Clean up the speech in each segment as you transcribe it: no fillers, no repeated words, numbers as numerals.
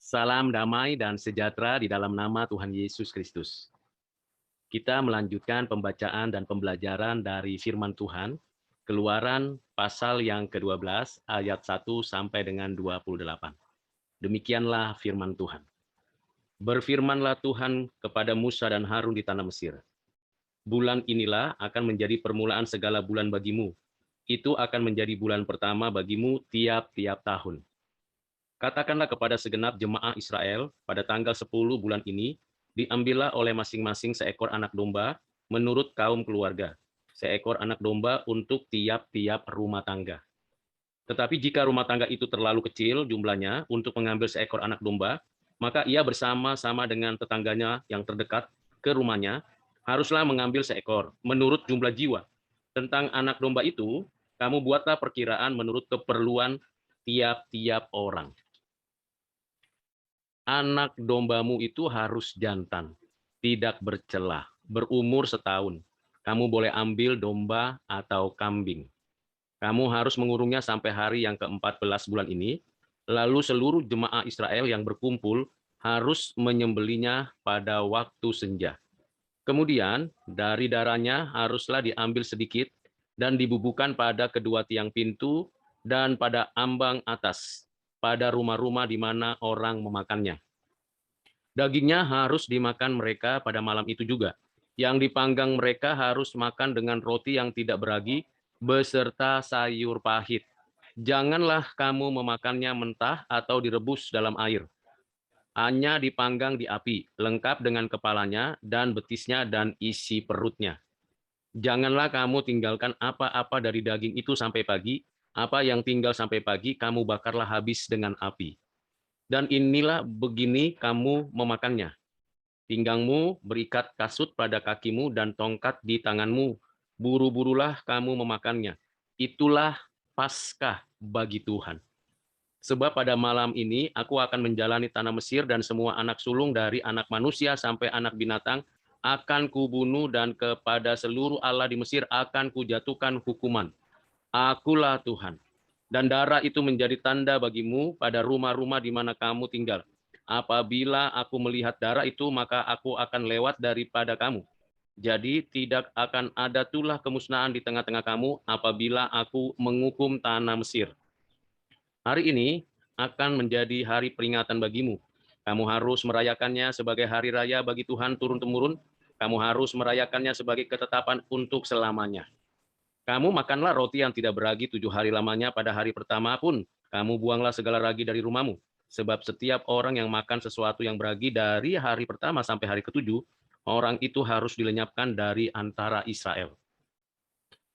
Salam damai dan sejahtera di dalam nama Tuhan Yesus Kristus. Kita melanjutkan pembacaan dan pembelajaran dari firman Tuhan, Keluaran pasal yang ke-12 ayat 1 sampai dengan 28. Demikianlah firman Tuhan. Berfirmanlah Tuhan kepada Musa dan Harun di tanah Mesir. Bulan inilah akan menjadi permulaan segala bulan bagimu. Itu akan menjadi bulan pertama bagimu tiap-tiap tahun. Katakanlah kepada segenap jemaah Israel, pada tanggal 10 bulan ini, diambillah oleh masing-masing seekor anak domba menurut kaum keluarga, seekor anak domba untuk tiap-tiap rumah tangga. Tetapi jika rumah tangga itu terlalu kecil jumlahnya untuk mengambil seekor anak domba, maka ia bersama-sama dengan tetangganya yang terdekat ke rumahnya, haruslah mengambil seekor, menurut jumlah jiwa. Tentang anak domba itu, kamu buatlah perkiraan menurut keperluan tiap-tiap orang. Anak dombamu itu harus jantan, tidak bercelah, berumur setahun. Kamu boleh ambil domba atau kambing. Kamu harus mengurungnya sampai hari yang ke-14 bulan ini, lalu seluruh jemaah Israel yang berkumpul harus menyembelinya pada waktu senja. Kemudian dari darahnya haruslah diambil sedikit dan dibubuhkan pada kedua tiang pintu dan pada ambang atas, pada rumah-rumah di mana orang memakannya. Dagingnya harus dimakan mereka pada malam itu juga. Yang dipanggang mereka harus makan dengan roti yang tidak beragi, beserta sayur pahit. Janganlah kamu memakannya mentah atau direbus dalam air. Hanya dipanggang di api, lengkap dengan kepalanya dan betisnya dan isi perutnya. Janganlah kamu tinggalkan apa-apa dari daging itu sampai pagi. Apa yang tinggal sampai pagi, kamu bakarlah habis dengan api. Dan inilah begini kamu memakannya. Pinggangmu berikat kasut pada kakimu dan tongkat di tanganmu. Buru-burulah kamu memakannya. Itulah Paskah bagi Tuhan. Sebab pada malam ini aku akan menjalani tanah Mesir dan semua anak sulung dari anak manusia sampai anak binatang akan kubunuh dan kepada seluruh Allah di Mesir akan kujatuhkan hukuman. Akulah Tuhan. Dan darah itu menjadi tanda bagimu pada rumah-rumah di mana kamu tinggal. Apabila aku melihat darah itu, maka aku akan lewat daripada kamu. Jadi tidak akan ada tulah kemusnahan di tengah-tengah kamu apabila aku menghukum tanah Mesir. Hari ini akan menjadi hari peringatan bagimu. Kamu harus merayakannya sebagai hari raya bagi Tuhan turun-temurun. Kamu harus merayakannya sebagai ketetapan untuk selamanya. Kamu makanlah roti yang tidak beragi 7 hari lamanya. Pada hari pertama pun kamu buanglah segala ragi dari rumahmu. Sebab setiap orang yang makan sesuatu yang beragi dari hari pertama sampai hari ketujuh, orang itu harus dilenyapkan dari antara Israel.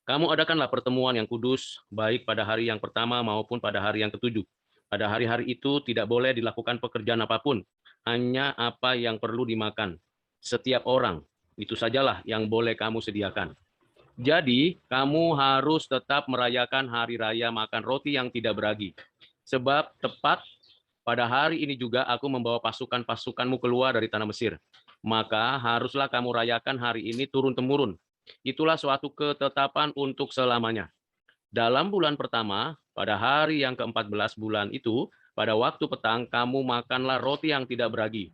Kamu adakanlah pertemuan yang kudus, baik pada hari yang pertama maupun pada hari yang ketujuh. Pada hari-hari itu tidak boleh dilakukan pekerjaan apapun, hanya apa yang perlu dimakan. Setiap orang, itu sajalah yang boleh kamu sediakan. Jadi, kamu harus tetap merayakan hari raya makan roti yang tidak beragi. Sebab tepat pada hari ini juga aku membawa pasukan-pasukanmu keluar dari tanah Mesir. Maka haruslah kamu rayakan hari ini turun-temurun. Itulah suatu ketetapan untuk selamanya. Dalam bulan pertama, pada hari yang ke-14 bulan itu, pada waktu petang, kamu makanlah roti yang tidak beragi.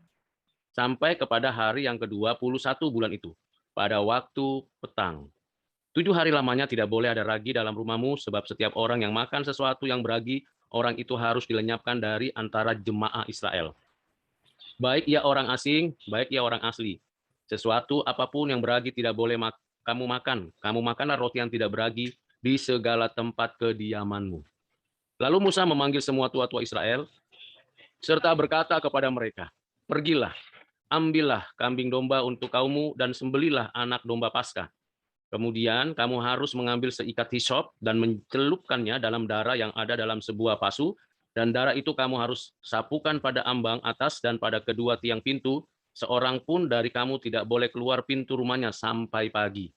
Sampai kepada hari yang ke-21 bulan itu, pada waktu petang. 7 hari lamanya tidak boleh ada ragi dalam rumahmu, sebab setiap orang yang makan sesuatu yang beragi, orang itu harus dilenyapkan dari antara jemaah Israel. Baik ia orang asing, baik ia orang asli. Sesuatu apapun yang beragi tidak boleh kamu makan. Kamu makanlah roti yang tidak beragi di segala tempat kediamanmu. Lalu Musa memanggil semua tua-tua Israel, serta berkata kepada mereka, pergilah, ambillah kambing domba untuk kaummu dan sembelilah anak domba Paskah. Kemudian kamu harus mengambil seikat hisop dan mencelupkannya dalam darah yang ada dalam sebuah pasu, dan darah itu kamu harus sapukan pada ambang atas dan pada kedua tiang pintu. Seorang pun dari kamu tidak boleh keluar pintu rumahnya sampai pagi.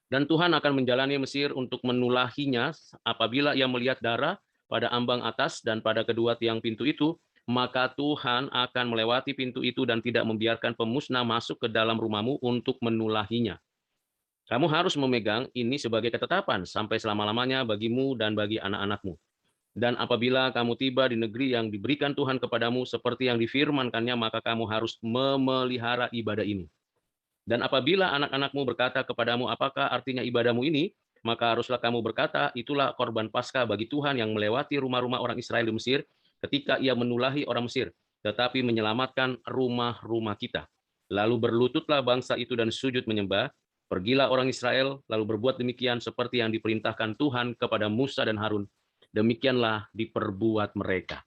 Dan Tuhan akan menjalani Mesir untuk menulahinya apabila ia melihat darah pada ambang atas dan pada kedua tiang pintu itu, maka Tuhan akan melewati pintu itu dan tidak membiarkan pemusnah masuk ke dalam rumahmu untuk menulahinya. Kamu harus memegang ini sebagai ketetapan sampai selama-lamanya bagimu dan bagi anak-anakmu. Dan apabila kamu tiba di negeri yang diberikan Tuhan kepadamu seperti yang difirmankannya, maka kamu harus memelihara ibadah ini. Dan apabila anak-anakmu berkata kepadamu, apakah artinya ibadahmu ini? Maka haruslah kamu berkata, itulah korban Paskah bagi Tuhan yang melewati rumah-rumah orang Israel di Mesir ketika ia menulahi orang Mesir, tetapi menyelamatkan rumah-rumah kita. Lalu berlututlah bangsa itu dan sujud menyembah. Pergilah orang Israel, lalu berbuat demikian seperti yang diperintahkan Tuhan kepada Musa dan Harun. Demikianlah diperbuat mereka.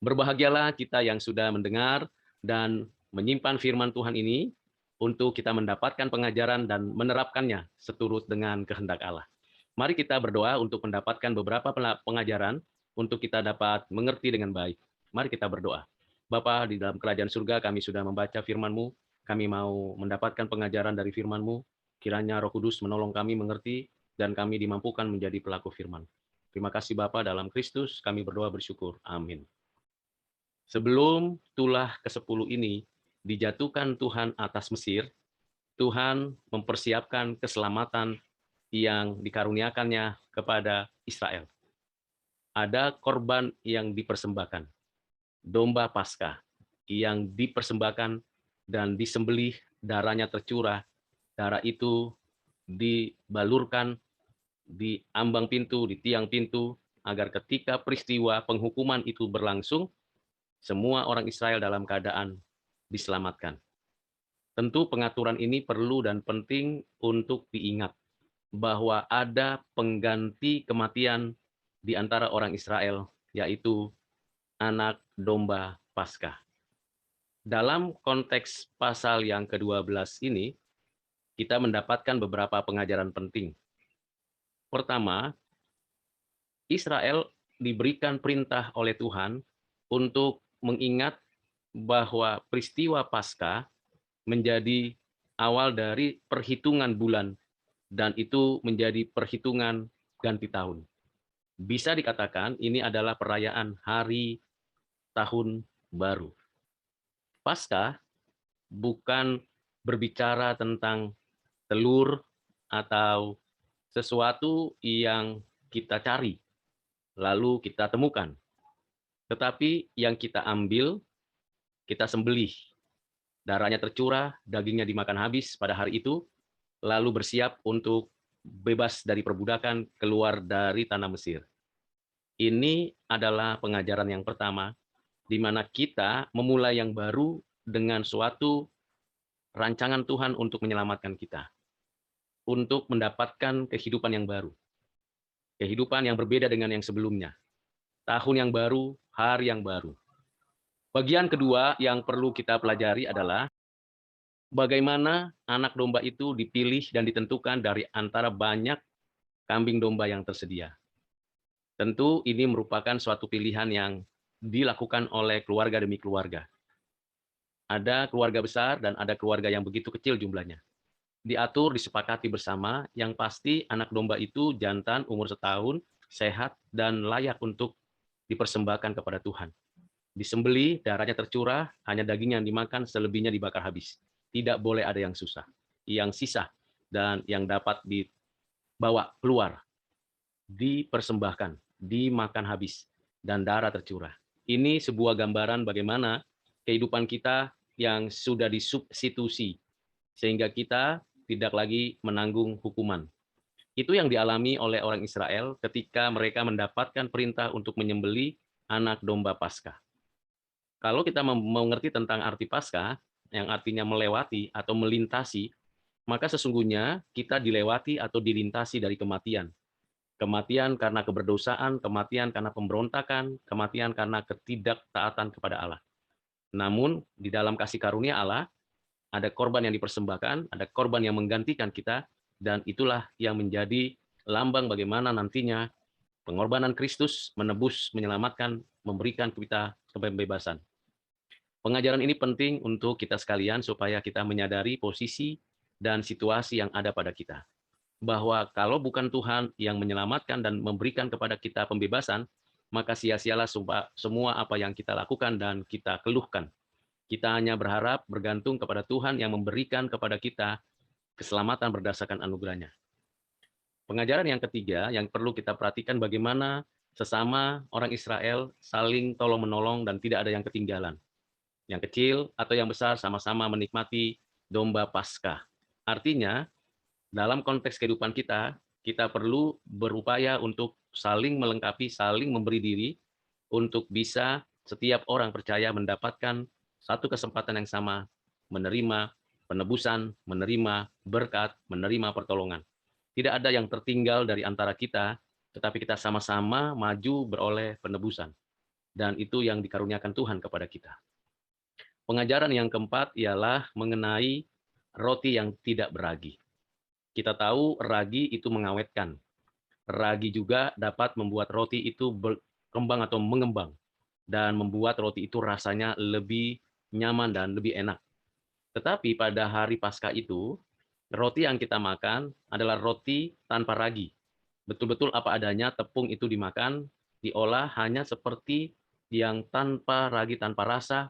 Berbahagialah kita yang sudah mendengar dan menyimpan firman Tuhan ini untuk kita mendapatkan pengajaran dan menerapkannya seturut dengan kehendak Allah. Mari kita berdoa untuk mendapatkan beberapa pengajaran untuk kita dapat mengerti dengan baik. Mari kita berdoa. Bapa, di dalam kerajaan surga kami sudah membaca firman-Mu, kami mau mendapatkan pengajaran dari firman-Mu, kiranya Roh Kudus menolong kami mengerti dan kami dimampukan menjadi pelaku firman. Terima kasih Bapa, dalam Kristus kami berdoa bersyukur. Amin. Sebelum tulah ke-10 ini dijatuhkan Tuhan atas Mesir, Tuhan mempersiapkan keselamatan yang dikaruniakannya kepada Israel. Ada korban yang dipersembahkan, domba Paskah yang dipersembahkan dan disembelih, darahnya tercurah, darah itu dibalurkan di ambang pintu, di tiang pintu, agar ketika peristiwa penghukuman itu berlangsung, semua orang Israel dalam keadaan diselamatkan. Tentu pengaturan ini perlu dan penting untuk diingat bahwa ada pengganti kematian di antara orang Israel, yaitu anak domba Paskah. Dalam konteks pasal yang ke-12 ini, kita mendapatkan beberapa pengajaran penting. Pertama, Israel diberikan perintah oleh Tuhan untuk mengingat bahwa peristiwa Paskah menjadi awal dari perhitungan bulan, dan itu menjadi perhitungan ganti tahun. Bisa dikatakan ini adalah perayaan hari tahun baru. Paskah bukan berbicara tentang telur atau sesuatu yang kita cari, lalu kita temukan. Tetapi yang kita ambil, kita sembelih. Darahnya tercurah, dagingnya dimakan habis pada hari itu, lalu bersiap untuk bebas dari perbudakan keluar dari tanah Mesir. Ini adalah pengajaran yang pertama, di mana kita memulai yang baru dengan suatu rancangan Tuhan untuk menyelamatkan kita, untuk mendapatkan kehidupan yang baru, kehidupan yang berbeda dengan yang sebelumnya, tahun yang baru, hari yang baru. Bagian kedua yang perlu kita pelajari adalah bagaimana anak domba itu dipilih dan ditentukan dari antara banyak kambing domba yang tersedia. Tentu ini merupakan suatu pilihan yang dilakukan oleh keluarga demi keluarga. Ada keluarga besar dan ada keluarga yang begitu kecil jumlahnya. Diatur, disepakati bersama, yang pasti anak domba itu jantan, umur setahun, sehat, dan layak untuk dipersembahkan kepada Tuhan. Disembeli, darahnya tercurah, hanya daging yang dimakan, selebihnya dibakar habis. Tidak boleh ada yang susah, yang sisa, dan yang dapat dibawa keluar, dipersembahkan, dimakan habis, dan darah tercurah. Ini sebuah gambaran bagaimana kehidupan kita yang sudah disubstitusi, sehingga kita tidak lagi menanggung hukuman. Itu yang dialami oleh orang Israel ketika mereka mendapatkan perintah untuk menyembelih anak domba Paskah. Kalau kita mengerti tentang arti Paskah, yang artinya melewati atau melintasi, maka sesungguhnya kita dilewati atau dilintasi dari kematian. Kematian karena keberdosaan, kematian karena pemberontakan, kematian karena ketidaktaatan kepada Allah. Namun, di dalam kasih karunia Allah, ada korban yang dipersembahkan, ada korban yang menggantikan kita, dan itulah yang menjadi lambang bagaimana nantinya pengorbanan Kristus menebus, menyelamatkan, memberikan kita kebebasan. Pengajaran ini penting untuk kita sekalian supaya kita menyadari posisi dan situasi yang ada pada kita. Bahwa kalau bukan Tuhan yang menyelamatkan dan memberikan kepada kita pembebasan, maka sia-sialah semua apa yang kita lakukan dan kita keluhkan. Kita hanya berharap bergantung kepada Tuhan yang memberikan kepada kita keselamatan berdasarkan anugerahnya. Pengajaran yang ketiga yang perlu kita perhatikan bagaimana Sesama orang Israel saling tolong-menolong dan tidak ada yang ketinggalan. Yang kecil atau yang besar sama-sama menikmati domba Paskah. Artinya, dalam konteks kehidupan kita, kita perlu berupaya untuk saling melengkapi, saling memberi diri, untuk bisa setiap orang percaya mendapatkan satu kesempatan yang sama, menerima penebusan, menerima berkat, menerima pertolongan. Tidak ada yang tertinggal dari antara kita, tetapi kita sama-sama maju beroleh penebusan. Dan itu yang dikaruniakan Tuhan kepada kita. Pengajaran yang keempat ialah mengenai roti yang tidak beragi. Kita tahu ragi itu mengawetkan. Ragi juga dapat membuat roti itu berkembang atau mengembang dan membuat roti itu rasanya lebih nyaman dan lebih enak. Tetapi pada hari Paskah itu, roti yang kita makan adalah roti tanpa ragi. Betul-betul apa adanya, tepung itu dimakan, diolah hanya seperti yang tanpa ragi, tanpa rasa,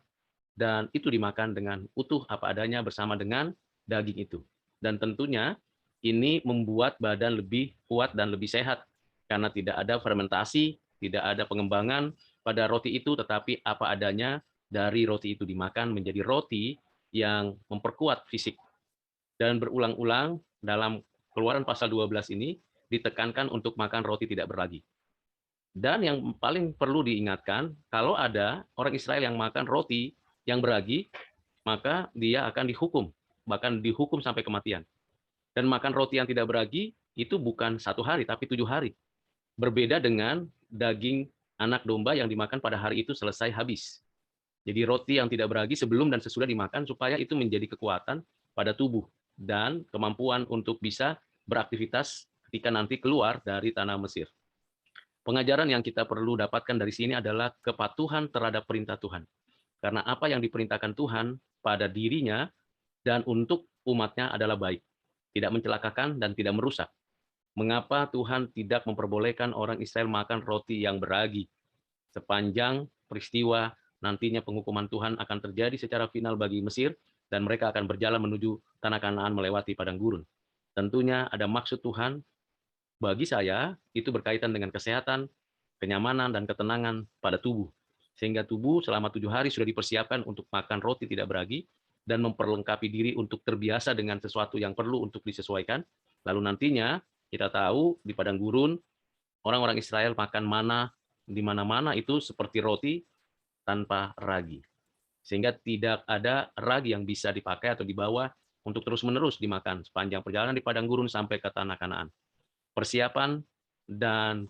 dan itu dimakan dengan utuh apa adanya bersama dengan daging itu. Dan tentunya ini membuat badan lebih kuat dan lebih sehat karena tidak ada fermentasi, tidak ada pengembangan pada roti itu, tetapi apa adanya dari roti itu dimakan menjadi roti yang memperkuat fisik. Dan berulang-ulang dalam Keluaran pasal 12 ini ditekankan untuk makan roti tidak beragi. Dan yang paling perlu diingatkan, kalau ada orang Israel yang makan roti yang beragi, maka dia akan dihukum, bahkan dihukum sampai kematian. Dan makan roti yang tidak beragi, itu bukan 1 hari, tapi 7 hari. Berbeda dengan daging anak domba yang dimakan pada hari itu selesai habis. Jadi roti yang tidak beragi sebelum dan sesudah dimakan, supaya itu menjadi kekuatan pada tubuh, dan kemampuan untuk bisa beraktivitas ketika nanti keluar dari tanah Mesir. Pengajaran yang kita perlu dapatkan dari sini adalah kepatuhan terhadap perintah Tuhan. Karena apa yang diperintahkan Tuhan pada dirinya dan untuk umatnya adalah baik. Tidak mencelakakan dan tidak merusak. Mengapa Tuhan tidak memperbolehkan orang Israel makan roti yang beragi? Sepanjang peristiwa nantinya penghukuman Tuhan akan terjadi secara final bagi Mesir, dan mereka akan berjalan menuju tanah Kanaan melewati padang gurun. Tentunya ada maksud Tuhan. Bagi saya, itu berkaitan dengan kesehatan, kenyamanan, dan ketenangan pada tubuh. Sehingga tubuh selama 7 hari sudah dipersiapkan untuk makan roti tidak beragi, dan memperlengkapi diri untuk terbiasa dengan sesuatu yang perlu untuk disesuaikan. Lalu nantinya, kita tahu di padang gurun, orang-orang Israel makan mana, di mana-mana itu seperti roti tanpa ragi. Sehingga tidak ada ragi yang bisa dipakai atau dibawa untuk terus-menerus dimakan sepanjang perjalanan di padang gurun sampai ke tanah Kanaan. Persiapan dan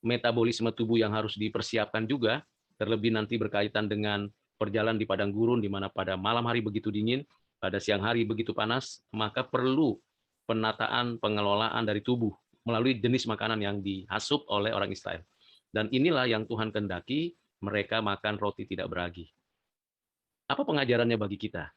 metabolisme tubuh yang harus dipersiapkan juga, terlebih nanti berkaitan dengan perjalanan di padang gurun, di mana pada malam hari begitu dingin, pada siang hari begitu panas, maka perlu penataan pengelolaan dari tubuh melalui jenis makanan yang dihasup oleh orang Israel. Dan inilah yang Tuhan kehendaki, mereka makan roti tidak beragi. Apa pengajarannya bagi kita?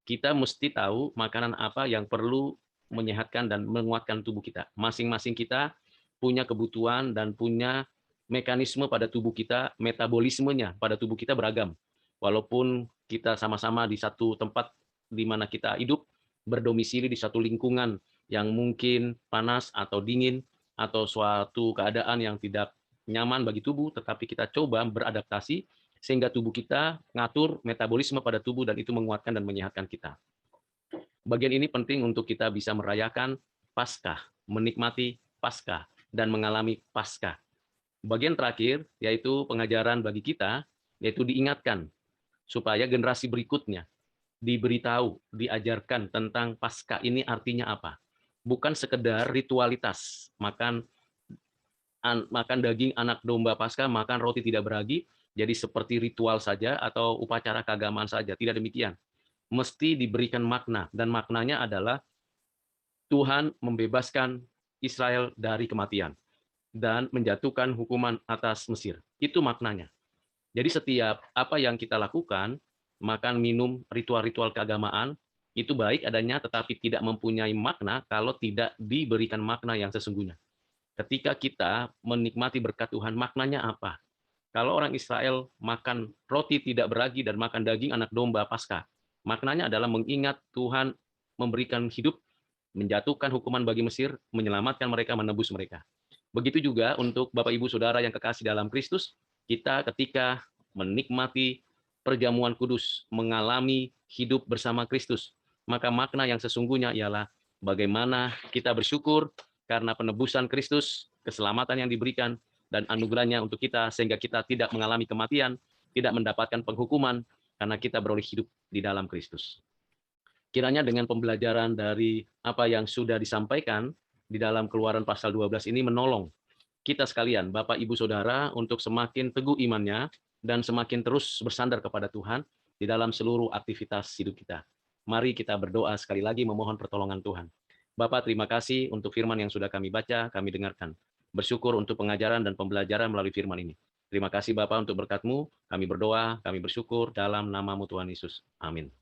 Kita mesti tahu makanan apa yang perlu menyehatkan dan menguatkan tubuh kita. Masing-masing kita punya kebutuhan dan punya mekanisme pada tubuh kita, metabolismenya pada tubuh kita beragam. Walaupun kita sama-sama di satu tempat di mana kita hidup, berdomisili di satu lingkungan yang mungkin panas atau dingin, atau suatu keadaan yang tidak nyaman bagi tubuh, tetapi kita coba beradaptasi sehingga tubuh kita ngatur metabolisme pada tubuh, dan itu menguatkan dan menyehatkan kita. Bagian ini penting untuk kita bisa merayakan Paskah, menikmati Paskah, dan mengalami Paskah. Bagian terakhir, yaitu pengajaran bagi kita, yaitu diingatkan, supaya generasi berikutnya diberitahu, diajarkan tentang Paskah ini artinya apa. Bukan sekedar ritualitas, makan daging anak domba Paskah, makan roti tidak beragi, jadi seperti ritual saja atau upacara keagamaan saja. Tidak demikian. Mesti diberikan makna, dan maknanya adalah Tuhan membebaskan Israel dari kematian dan menjatuhkan hukuman atas Mesir. Itu maknanya. Jadi setiap apa yang kita lakukan, makan, minum, ritual-ritual keagamaan, itu baik adanya, tetapi tidak mempunyai makna kalau tidak diberikan makna yang sesungguhnya. Ketika kita menikmati berkat Tuhan, maknanya apa? Kalau orang Israel makan roti tidak beragi dan makan daging anak domba Paskah, maknanya adalah mengingat Tuhan memberikan hidup, menjatuhkan hukuman bagi Mesir, menyelamatkan mereka, menebus mereka. Begitu juga untuk Bapak Ibu Saudara yang kekasih dalam Kristus, kita ketika menikmati perjamuan kudus, mengalami hidup bersama Kristus, maka makna yang sesungguhnya ialah bagaimana kita bersyukur karena penebusan Kristus, keselamatan yang diberikan, dan anugerahnya untuk kita, sehingga kita tidak mengalami kematian, tidak mendapatkan penghukuman, karena kita beroleh hidup di dalam Kristus. Kiranya dengan pembelajaran dari apa yang sudah disampaikan di dalam Keluaran pasal 12 ini menolong kita sekalian, Bapak, Ibu, Saudara, untuk semakin teguh imannya dan semakin terus bersandar kepada Tuhan di dalam seluruh aktivitas hidup kita. Mari kita berdoa sekali lagi memohon pertolongan Tuhan. Bapak, terima kasih untuk firman yang sudah kami baca, kami dengarkan. Bersyukur untuk pengajaran dan pembelajaran melalui firman ini. Terima kasih Bapak untuk berkat-Mu. Kami berdoa, kami bersyukur dalam nama-Mu Tuhan Yesus. Amin.